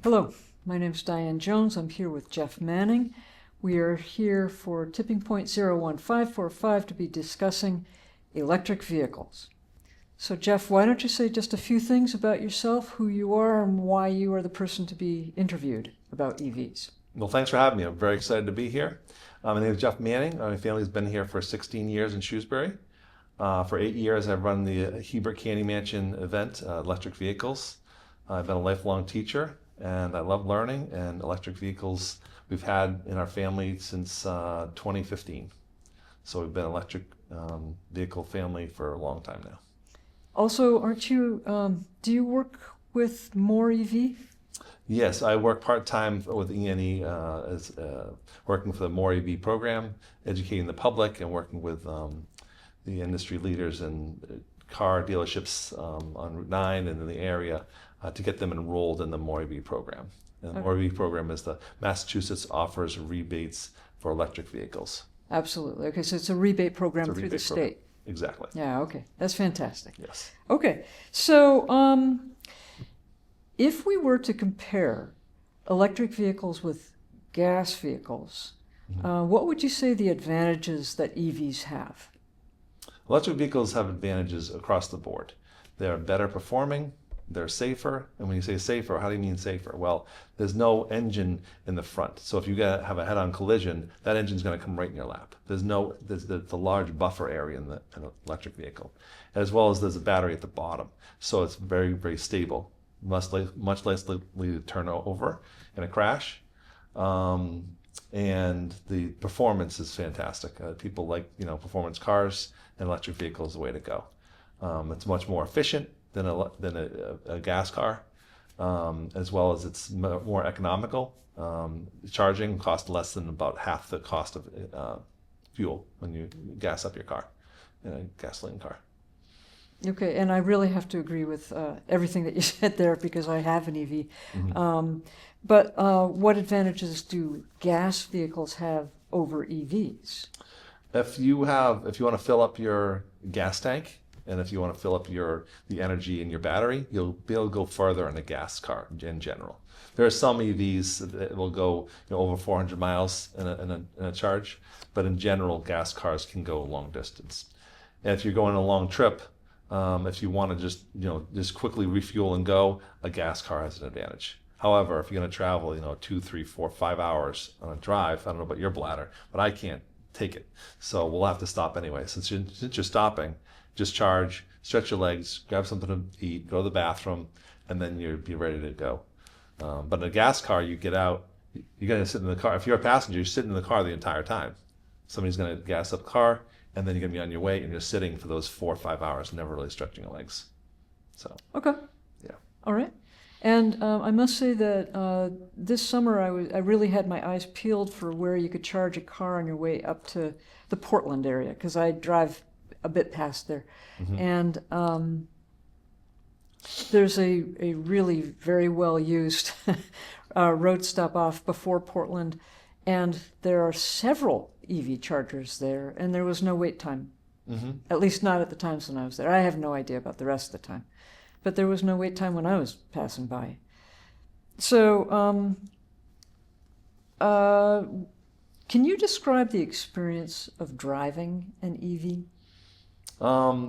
Hello, my name's Diane Jones. I'm here with Jeff Manning. We are here for Tipping Point 01545 to be discussing electric vehicles. So Jeff, why don't you say just a few things about yourself, who you are, and why you are the person to be interviewed about EVs. Well, thanks for having me. I'm very excited to be here. My name is Jeff Manning. My family's been here for 16 years in Shrewsbury. For 8 years, I've run the Hebert Candy Mansion event, electric vehicles. I've been a lifelong teacher, and I love learning, and electric vehicles we've had in our family since 2015. So we've been an electric vehicle family for a long time now. Also, aren't you, do you work with More EV? Yes, I work part-time with E&E as working for the More EV program, educating the public and working with the industry leaders and car dealerships on Route 9 and in the area to get them enrolled in the More EV program. And the More EV program is the Massachusetts offers rebates for electric vehicles. Absolutely. Okay, so it's a rebate program through the state. Exactly. Yeah, okay. That's fantastic. Yes. Okay, so if we were to compare electric vehicles with gas vehicles, what would you say the advantages that EVs have? Electric vehicles have advantages across the board. They're better performing, they're safer, and when you say safer, how do you mean safer? Well, there's no engine in the front, so if you have a head-on collision, that engine's going to come right in your lap. There's the large buffer area in an electric vehicle, as well as there's a battery at the bottom, so it's very, very stable, much less likely to turn over in a crash. And the performance is fantastic. People like performance cars, and electric vehicle is the way to go. It's much more efficient than a gas car, as well as it's more economical. Charging costs less than about half the cost of fuel when you gas up your car in a gasoline car. Okay, and I really have to agree with everything that you said there because I have an EV. But what advantages do gas vehicles have over EVs? If you want to fill up your gas tank, and if you want to fill up the energy in your battery, you'll be able to go further in a gas car in general. There are some EVs that will go over 400 miles in a charge, but in general, gas cars can go a long distance. And if you're going on a long trip, if you want to just quickly refuel and go, a gas car has an advantage. However, if you're going to travel 2, 3, 4, 5 hours on a drive, I don't know about your bladder, but I can't take it. So we'll have to stop anyway. Since you're stopping, just charge, stretch your legs, grab something to eat, go to the bathroom, and then you'll be ready to go. But in a gas car, you get out, you're going to sit in the car. If you're a passenger, you're sitting in the car the entire time. Somebody's going to gas up the car, and then you're going to be on your way, and you're sitting for those 4 or 5 hours, never really stretching your legs. So. Okay. Yeah. All right. And I must say that this summer I really had my eyes peeled for where you could charge a car on your way up to the Portland area, because I drive a bit past there. And there's a really very well used road stop off before Portland, and there are several EV chargers there, and there was no wait time. At least not at the times when I was there. I have no idea about the rest of the time. But there was no wait time when I was passing by. So, can you describe the experience of driving an EV?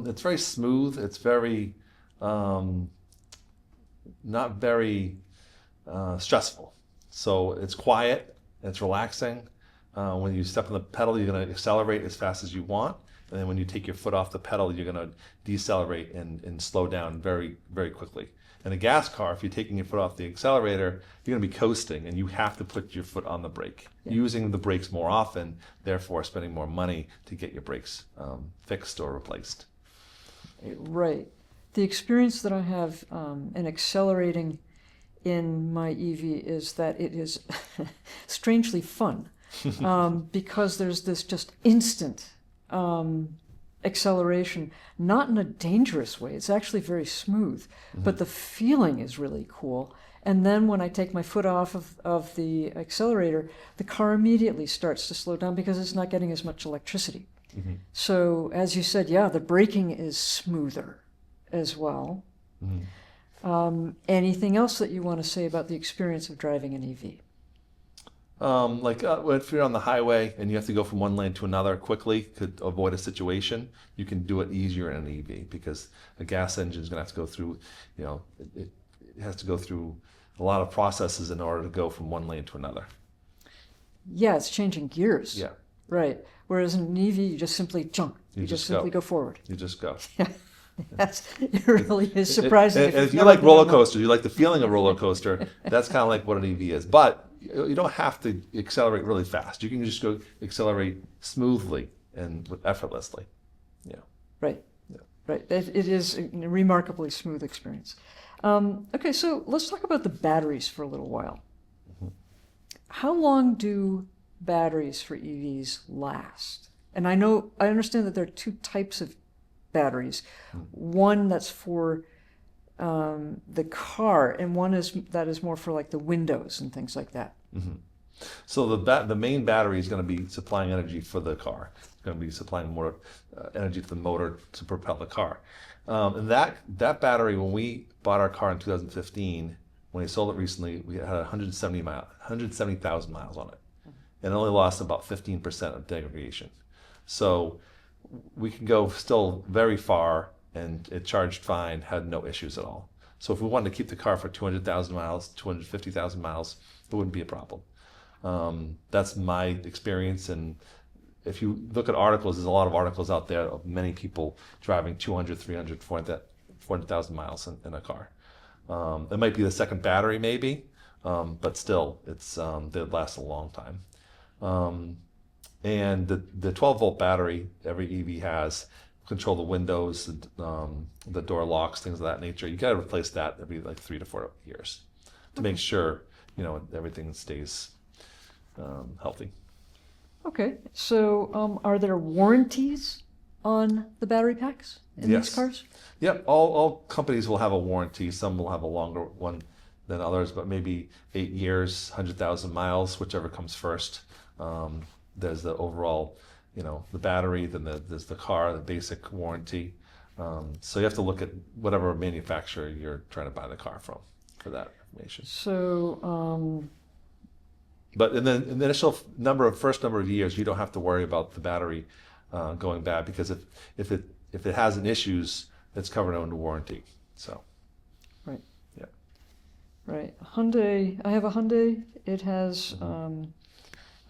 It's very smooth. It's very, not very stressful. So it's quiet. It's relaxing. When you step on the pedal, you're going to accelerate as fast as you want. And then when you take your foot off the pedal, you're going to decelerate and slow down very, very quickly. In a gas car, if you're taking your foot off the accelerator, you're going to be coasting, and you have to put your foot on the brake, using the brakes more often, therefore spending more money to get your brakes fixed or replaced. Right. The experience that I have in accelerating in my EV is that it is strangely fun because there's this just instant acceleration, not in a dangerous way. It's actually very smooth, but the feeling is really cool. And then when I take my foot off of the accelerator, the car immediately starts to slow down because it's not getting as much electricity. So as you said, yeah, the braking is smoother as well. Anything else that you want to say about the experience of driving an EV? If you're on the highway and you have to go from one lane to another quickly to avoid a situation, you can do it easier in an EV because a gas engine is going to have to go through, it has to go through a lot of processes in order to go from one lane to another. Yeah, it's changing gears. Yeah. Right. Whereas in an EV, you just simply jump. You just simply go forward. You just go. Yeah. It really is surprising. And if you like roller coasters, you like the feeling of roller coaster, that's kind of like what an EV is. But you don't have to accelerate really fast. You can just go accelerate smoothly and effortlessly. Yeah. Right. Yeah. Right. It is a remarkably smooth experience. Okay, so let's talk about the batteries for a little while. Mm-hmm. How long do batteries for EVs last? And I understand that there are two types of batteries. One that's for the car, and one that is more for like the windows and things like that. Mm-hmm. So the main battery is going to be supplying energy for the car. It's going to be supplying more energy to the motor to propel the car. And that battery, when we bought our car in 2015, when we sold it recently, we had 170,000 miles on it, and it only lost about 15% of degradation. So we can go still very far, and it charged fine, had no issues at all. So if we wanted to keep the car for 200,000 miles, 250,000 miles, it wouldn't be a problem. That's my experience, and if you look at articles, there's a lot of articles out there of many people driving 200, 300, 400,000 miles in a car. It might be the second battery maybe, but still, they last a long time. And the 12-volt battery every EV has control the windows, the door locks, things of that nature. You got to replace that every like 3 to 4 years to make sure everything stays healthy. Okay, so are there warranties on the battery packs in these cars? Yep, all companies will have a warranty. Some will have a longer one than others, but maybe 8 years, 100,000 miles, whichever comes first. There's the overall, the battery, then there's the car, the basic warranty. So you have to look at whatever manufacturer you're trying to buy the car from for that information. So, but in the initial first number of years, you don't have to worry about the battery going bad, because if it has an issues, it's covered under warranty. So, right. Yeah. Right. Hyundai. I have a Hyundai. It has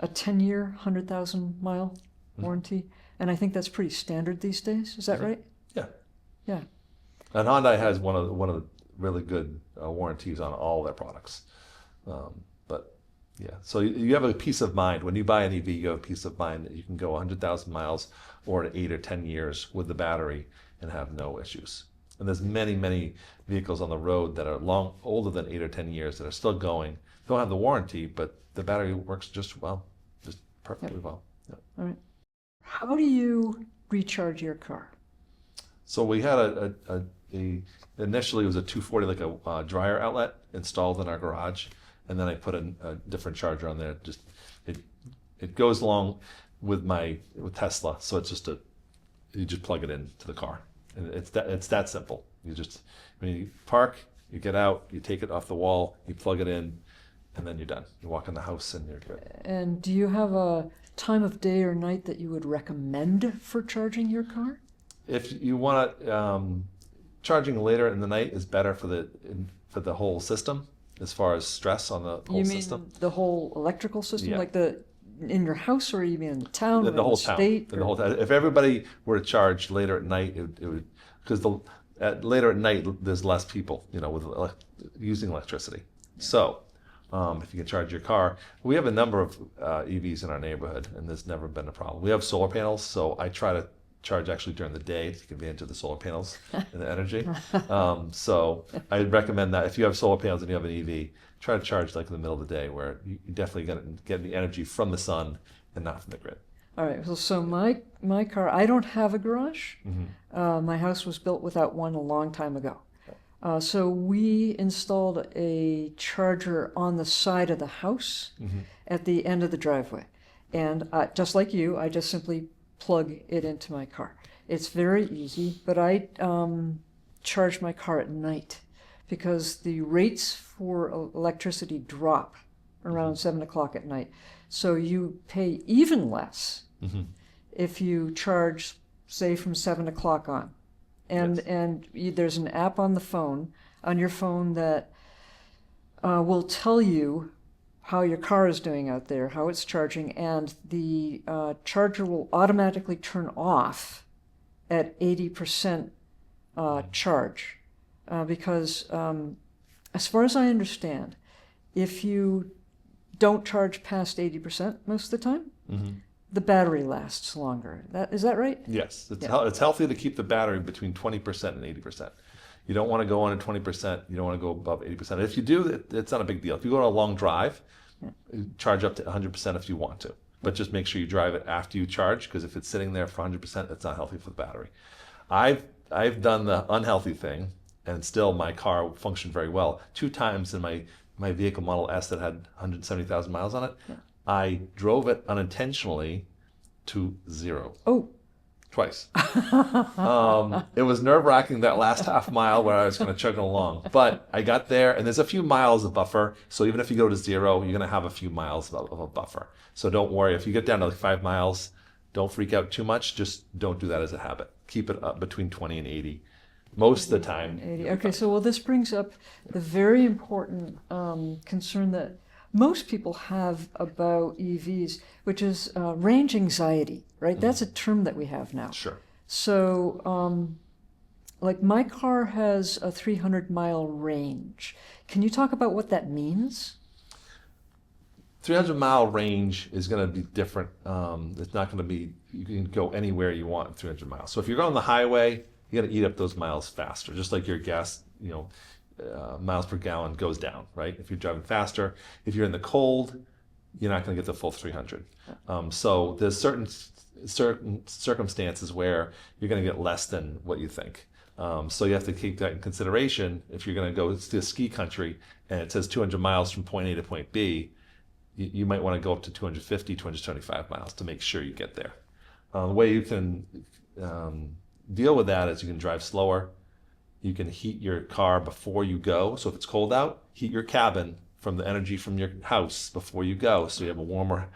a 10-year, 100,000 mile warranty, and I think that's pretty standard these days. Is that right? Yeah. Yeah. And Hyundai has one of the really good warranties on all their products. But yeah, so you have a peace of mind when you buy an EV. You have a peace of mind that you can go 100,000 miles or to 8 or 10 years with the battery and have no issues. And there's many vehicles on the road that are older than 8 or 10 years that are still going. Don't have the warranty, but the battery works just perfectly well. Yeah. All right. How do you recharge your car? So we had initially it was a 240, like a dryer outlet installed in our garage, and then I put a different charger on there. Just it goes along with Tesla, so it's just you just plug it into the car, and it's that simple. When you park, you get out, you take it off the wall, you plug it in, and then you're done. You walk in the house and you're good. And do you have a time of day or night that you would recommend for charging your car? If you want charging later in the night is better for the whole system, as far as stress on the whole system. You mean the whole electrical system, Yeah. like in your house, or you mean in the town, The or whole in the state? town. The whole town. If everybody were to charge later at night, it would, because later at night there's less people, with using electricity. So if you can charge your car, we have a number of EVs in our neighborhood, and there's never been a problem. We have solar panels, so I try to charge actually during the day to take advantage of the solar panels and the energy. So I recommend that if you have solar panels and you have an EV, try to charge like in the middle of the day, where you definitely get the energy from the sun and not from the grid. All right. Well, so my car, I don't have a garage. My house was built without one a long time ago. So we installed a charger on the side of the house at the end of the driveway. And just like you, I just simply plug it into my car. It's very easy, but I charge my car at night because the rates for electricity drop around 7 o'clock at night. So you pay even less if you charge, say, from 7 o'clock on. And there's an app on your phone that will tell you how your car is doing out there, how it's charging, and the charger will automatically turn off at 80% charge. Because as far as I understand, if you don't charge past 80% most of the time, the battery lasts longer. Is that right? Yes, it's healthy to keep the battery between 20% and 80%. You don't want to go on at 20%. You don't want to go above 80%. If you do, it's not a big deal. If you go on a long drive, charge up to 100% if you want to. But just make sure you drive it after you charge, because if it's sitting there for 100%, it's not healthy for the battery. I've done the unhealthy thing, and still my car functioned very well. 2 times in my vehicle Model S that had 170,000 miles on it, I drove it unintentionally to 0. Oh. Twice. It was nerve-wracking that last half mile where I was kind of chugging along. But I got there, and there's a few miles of buffer. So even if you go to 0, you're going to have a few miles of a buffer. So don't worry. If you get down to like 5 miles, don't freak out too much. Just don't do that as a habit. Keep it up between 20 and 80 most of the time. 80. Okay, so this brings up the very important concern that most people have about EVs, which is range anxiety, right? That's a term that we have now. Sure. So, like my car has a 300-mile range. Can you talk about what that means? 300-mile range is going to be different. It's not going to be, you can go anywhere you want in 300 miles. So if you're going on the highway, you got to eat up those miles faster, just like your gas, miles per gallon goes down, right? If you're driving faster, if you're in the cold, you're not going to get the full 300. So there's certain circumstances where you're going to get less than what you think. So you have to keep that in consideration. If you're going to go to a ski country and it says 200 miles from point A to point B, you might want to go up to 250, 225 miles to make sure you get there. The way you can deal with that is you can drive slower. You can heat your car before you go. So if it's cold out, heat your cabin from the energy from your house before you go. So you have a warmer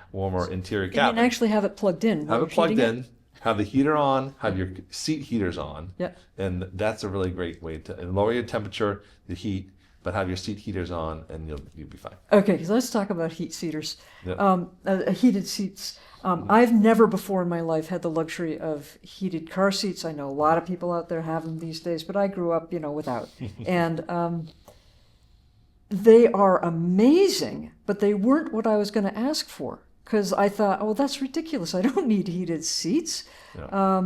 interior cabin. You can actually have it plugged in. Have it plugged in, have the heater on, have your seat heaters on. Yeah. And that's a really great way to lower your temperature, the heat, but have your seat heaters on and you'll be fine. Okay, so let's talk about heat seaters. Yeah. Heated seats. I've never before in my life had the luxury of heated car seats. I know a lot of people out there have them these days, but I grew up, without. And they are amazing, but they weren't what I was going to ask for, because I thought, oh, that's ridiculous. I don't need heated seats. Yeah.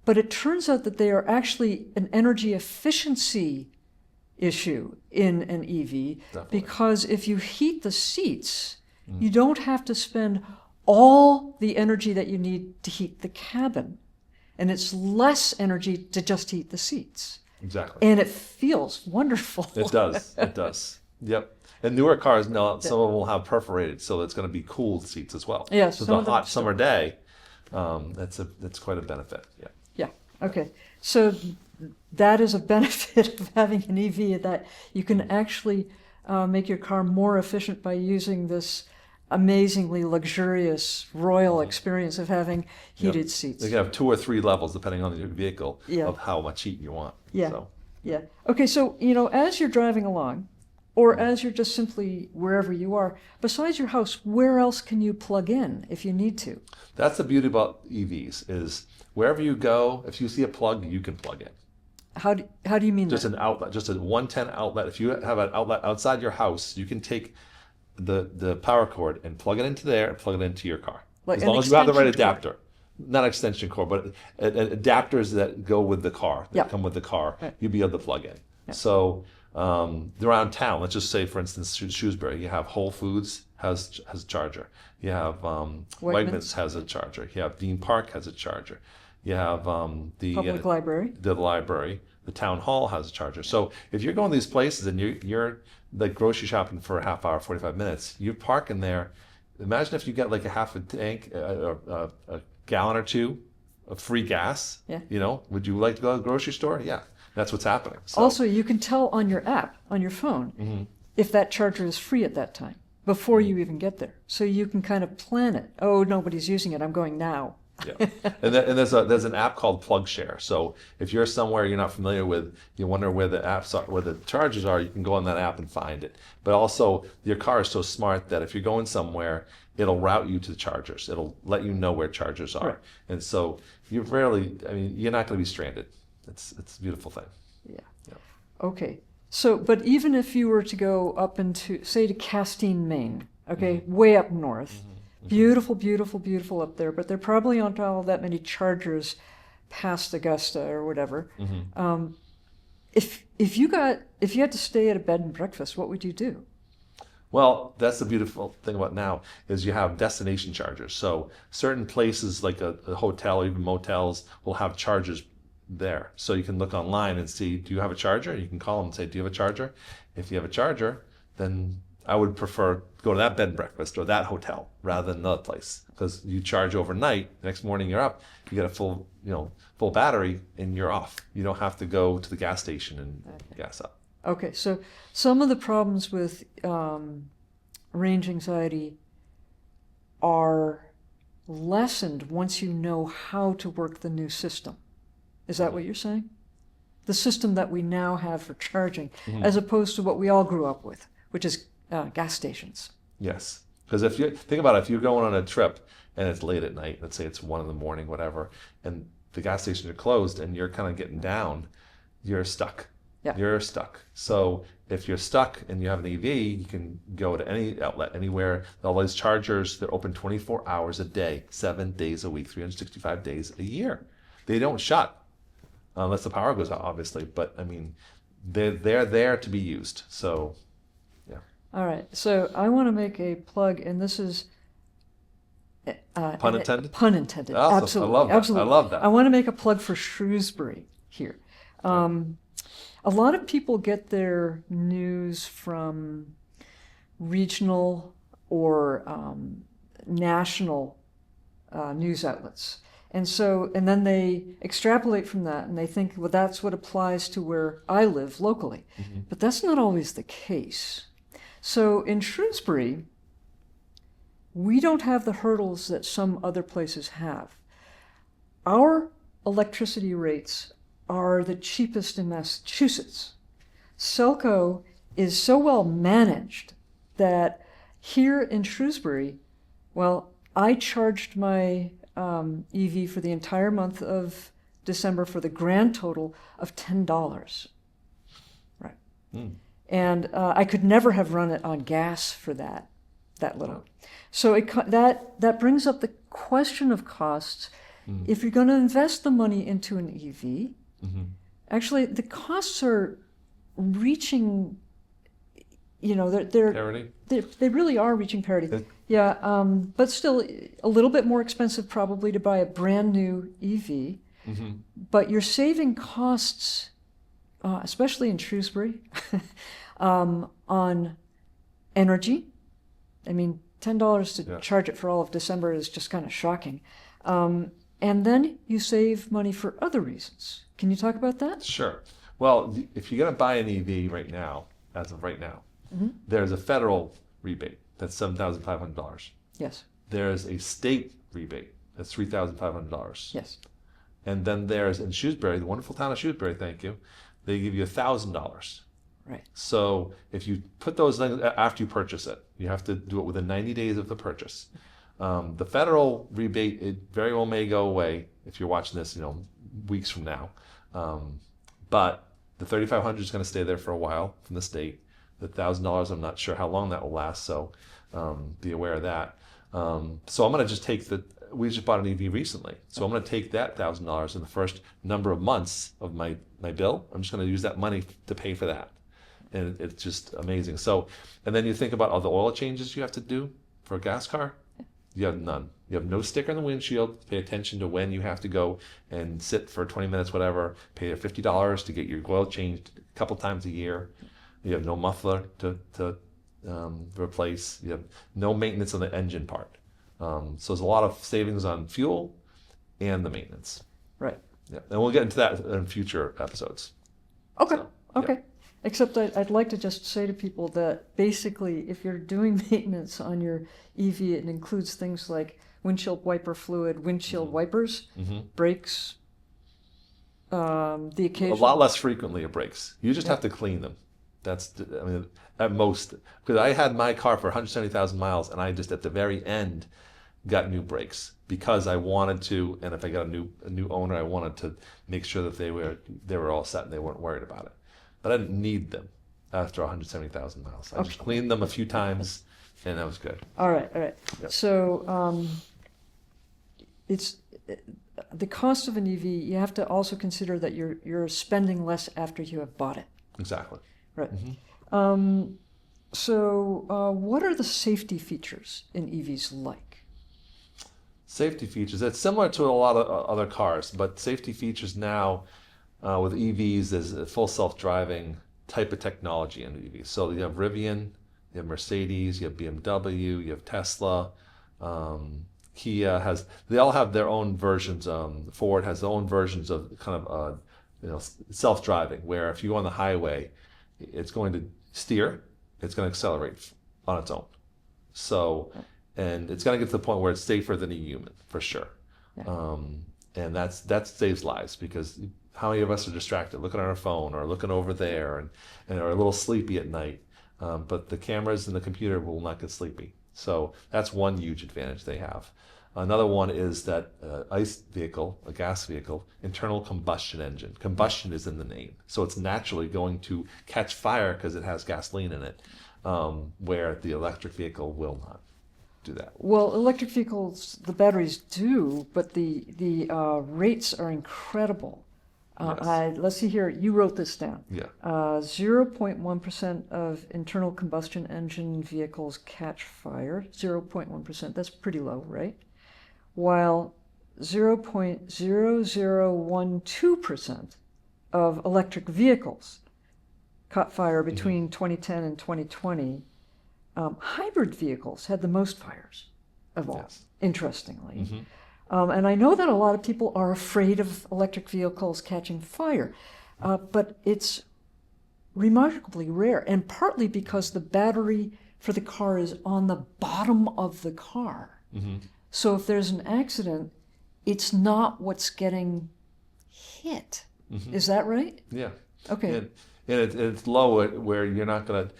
But it turns out that they are actually an energy efficiency issue in an EV. Definitely. Because if you heat the seats, you don't have to spend all the energy that you need to heat the cabin. And it's less energy to just heat the seats. Exactly. And it feels wonderful. It does. It does. Yep. And newer cars now, some of them will have perforated, so it's going to be cooled seats as well. Yeah, so some the of them hot still. summer day, that's quite a benefit. Yeah. Yeah. Okay. So that is a benefit of having an EV, that you can actually make your car more efficient by using this amazingly luxurious royal experience of having heated seats. You can have 2 or 3 levels depending on your vehicle Yeah. of how much heat you want. Yeah. So. Yeah. Okay, so, as you're driving along, or as you're just simply wherever you are, besides your house, where else can you plug in if you need to? That's the beauty about EVs, is wherever you go, if you see a plug, you can plug in. How do you mean Just that? an outlet, just a 110 outlet. If you have an outlet outside your house, you can take the power cord and plug it into there and plug it into your car. Like as an long as you have the right extension cord. adapter. Not extension cord, but adapters that go with the car, that Yeah. come with the car, Right. you'll be able to plug in. Yeah. So around town, let's just say, for instance, Shrewsbury, you have Whole Foods has a charger. You have Wegmans has a charger. You have Dean Park has a charger. You have the Public library? the library, the town hall has a charger. So if you're going to these places and you're like grocery shopping for a half hour, 45 minutes, you park in there. Imagine if you get like a half a tank, a gallon or 2 of free gas. Yeah. Would you like to go to the grocery store? Yeah. That's what's happening. So, Also, you can tell on your app, on your phone, if that charger is free at that time before you even get there. So you can kind of plan it. Oh, nobody's using it. I'm going now. yeah, and there's an app called PlugShare. So if you're somewhere you're not familiar with, you wonder where the apps are, where the chargers are, you can go on that app and find it. But also, your car is so smart that if you're going somewhere, it'll route you to the chargers. It'll let you know where chargers are, Right. and so you're not going to be stranded. It's a beautiful thing. Yeah. Yeah. Okay. So, but even if you were to go up into, say, to Castine, Maine, okay, way up north, beautiful, beautiful, beautiful up there, but there probably aren't all that many chargers past Augusta or whatever. If you had to stay at a bed and breakfast, what would you do? Well, that's the beautiful thing about now is you have destination chargers. So certain places like a hotel or even motels will have chargers there. So you can look online and see, do you have a charger? You can call them and say, do you have a charger? If you have a charger, then I would prefer go to that bed and breakfast or that hotel rather than another place, because you charge overnight. The next morning you're up, you get a full battery, and you're off. You don't have to go to the gas station and gas up. Okay, so some of the problems with range anxiety are lessened once you know how to work the new system. Is that what you're saying? The system that we now have for charging, as opposed to what we all grew up with, which is gas stations. Yes, because if you think about it, if you're going on a trip and it's late at night, let's say it's 1 a.m, whatever, and the gas stations are closed and you're kind of getting down, you're stuck. Yeah. You're stuck. So if you're stuck and you have an EV, you can go to any outlet, anywhere. All these chargers, they're open 24 hours a day, 7 days a week, 365 days a year. They don't shut unless the power goes out, obviously. But I mean, they're there to be used. So, yeah. All right. So I want to make a plug, and this is Pun intended? Pun intended. Awesome. Absolutely. I love that. Absolutely. I love that. I want to make a plug for Shrewsbury here. A lot of people get their news from regional or national news outlets. And then they extrapolate from that and they think, well, that's what applies to where I live locally. But that's not always the case. So in Shrewsbury, we don't have the hurdles that some other places have. Our electricity rates are the cheapest in Massachusetts. Selco is so well managed that here in Shrewsbury, well, I charged my EV for the entire month of December for the grand total of $10. Right. And I could never have run it on gas for that little. So that brings up the question of costs. If you're going to invest the money into an EV, actually the costs are reaching, Parity? they really are reaching parity. Yeah, but still a little bit more expensive probably to buy a brand new EV. But you're saving costs, especially in Shrewsbury, on energy. I mean, $10 to charge it for all of December is just kind of shocking. And then you save money for other reasons. Can you talk about that? Sure. Well, if you're going to buy an EV right now, as of right now, there's a federal rebate that's $7,500. Yes. There's a state rebate that's $3,500. Yes. And then there's in Shrewsbury, the wonderful town of Shrewsbury, thank you, they give you $1,000. Right. So if you put those things after you purchase it, you have to do it within 90 days of the purchase. The federal rebate, it very well may go away if you're watching this, weeks from now. But the $3,500 is going to stay there for a while from the state. The $1,000, I'm not sure how long that will last, so be aware of that. So I'm going to just we just bought an EV recently, so I'm going to take that $1,000 in the first number of months of my bill. I'm just going to use that money to pay for that. And it's just amazing. So, and then you think about all the oil changes you have to do for a gas car. You have none. You have no sticker on the windshield. Pay attention to when you have to go and sit for 20 minutes, whatever. Pay $50 to get your oil changed a couple times a year. You have no muffler to replace. You have no maintenance on the engine part. So there's a lot of savings on fuel and the maintenance. Right. Yeah, and we'll get into that in future episodes. Okay. So, Okay. Except I'd like to just say to people that basically, if you're doing maintenance on your EV, it includes things like windshield wiper fluid, windshield wipers, brakes, the A occasional. lot less frequently it breaks. You just have to clean them. I mean, at most. Because I had my car for 170,000 miles, and I just at the very end got new brakes because I wanted to, and if I got a new owner, I wanted to make sure that they were all set and they weren't worried about it. But I didn't need them after 170,000 miles. I just cleaned them a few times, and that was good. All right, all right. Yep. So it's the cost of an EV. You have to also consider that you're spending less after you have bought it. Exactly. Right. So what are the safety features in EVs like? Safety features. It's similar to a lot of other cars, but safety features now with EVs is a full self-driving type of technology in EVs. So you have Rivian, you have Mercedes, you have BMW, you have Tesla, Kia they all have their own versions. Ford has their own versions of kind of self-driving, where if you go on the highway, it's going to steer, it's going to accelerate on its own. So, and it's going to get to the point where it's safer than a human, for sure. Yeah. And that saves lives, because how many of us are distracted, looking at our phone or looking over there and are a little sleepy at night. But the cameras and the computer will not get sleepy. So that's one huge advantage they have. Another one is that ICE vehicle, a gas vehicle, internal combustion engine. Combustion is in the name. So it's naturally going to catch fire because it has gasoline in it, where the electric vehicle will not do that. Well, electric vehicles, the batteries do, but the rates are incredible. Yes. Let's see here. You wrote this down. Yeah. 0.1% of internal combustion engine vehicles catch fire. 0.1%. That's pretty low, right? While 0.0012% of electric vehicles caught fire between 2010 and 2020. Hybrid vehicles had the most fires of all, Yes. interestingly. And I know that a lot of people are afraid of electric vehicles catching fire, but it's remarkably rare, and partly because the battery for the car is on the bottom of the car. So if there's an accident, it's not what's getting hit. Is that right? Yeah. Okay. And it's low where you're not going to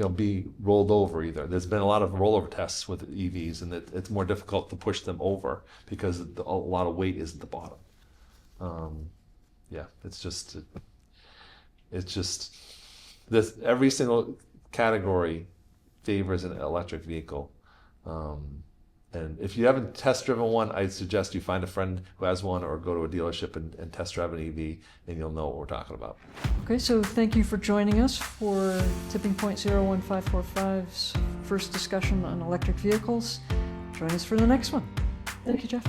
be rolled over either. There's been a lot of rollover tests with EVs, and it's more difficult to push them over because a lot of weight is at the bottom. It's just this. Every single category favors an electric vehicle. And if you haven't test driven one, I'd suggest you find a friend who has one, or go to a dealership and test drive an EV, and you'll know what we're talking about. Okay, so thank you for joining us for Tipping Point 01545's first discussion on electric vehicles. Join us for the next one. Thank you, Jeff.